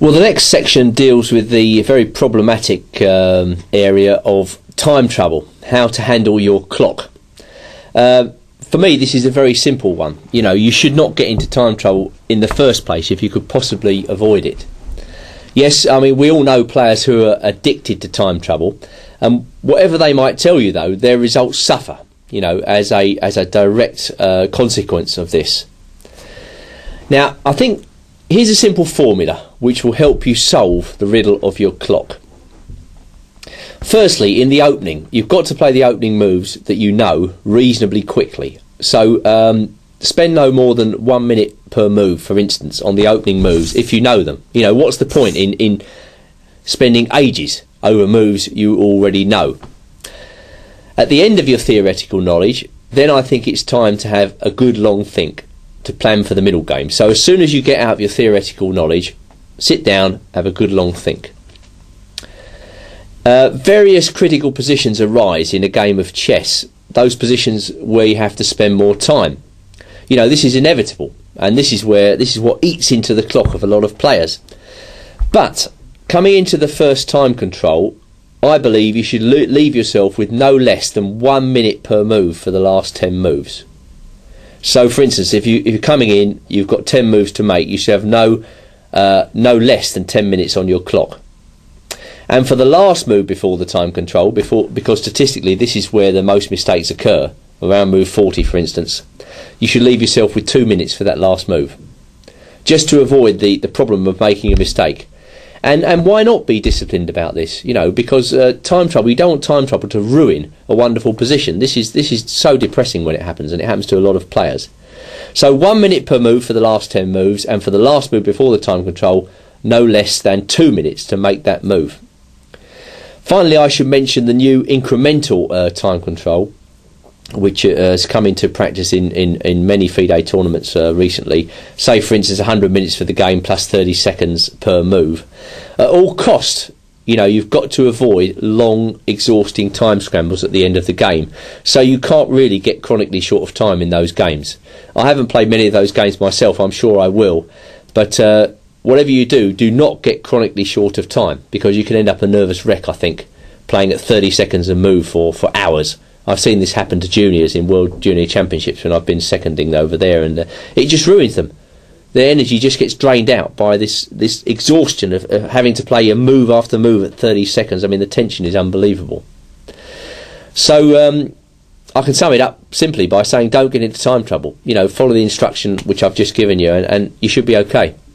Well, the next section deals with the very problematic area of time trouble, how to handle your clock. For me, this is a very simple one. You know, you should not get into time trouble in the first place if you could possibly avoid it. Yes, I mean, we all know players who are addicted to time trouble, and whatever they might tell you, though, their results suffer, you know, as a direct consequence of this. Now, I think here's a simple formula which will help you solve the riddle of your clock. Firstly, in the opening, you've got to play the opening moves that you know reasonably quickly. So spend no more than 1 minute per move, for instance, on the opening moves if you know them. You know, what's the point in spending ages over moves you already know? At the end of your theoretical knowledge, then I think it's time to have a good long think to plan for the middle game. So as soon as you get out of your theoretical knowledge, sit down, have a good long think. Various critical positions arise in a game of chess, those positions where you have to spend more time. You know, this is inevitable, and this is what eats into the clock of a lot of players. But coming into the first time control, I believe you should leave yourself with no less than 1 minute per move for the last 10 moves. So, for instance, if you're coming in, you've got 10 moves to make, you should have no less than 10 minutes on your clock. And for the last move before the time control, because statistically this is where the most mistakes occur, around move 40 for instance, you should leave yourself with 2 minutes for that last move, just to avoid the problem of making a mistake. And why not be disciplined about this? You know, because time trouble, you don't want time trouble to ruin a wonderful position. This is so depressing when it happens, and it happens to a lot of players. So 1 minute per move for the last 10 moves, and for the last move before the time control, no less than 2 minutes to make that move. Finally, I should mention the new incremental time control, which has come into practice in many FIDE tournaments recently. Say, for instance, 100 minutes for the game plus 30 seconds per move. At all costs, you know, you've got to avoid long, exhausting time scrambles at the end of the game. So you can't really get chronically short of time in those games. I haven't played many of those games myself, I'm sure I will. But whatever you do, do not get chronically short of time, because you can end up a nervous wreck, I think, playing at 30 seconds a move for hours. I've seen this happen to juniors in World Junior Championships when I've been seconding over there, and it just ruins them. Their energy just gets drained out by this exhaustion of having to play a move after move at 30 seconds. I mean, the tension is unbelievable. So I can sum it up simply by saying don't get into time trouble. You know, follow the instruction which I've just given you, and you should be okay.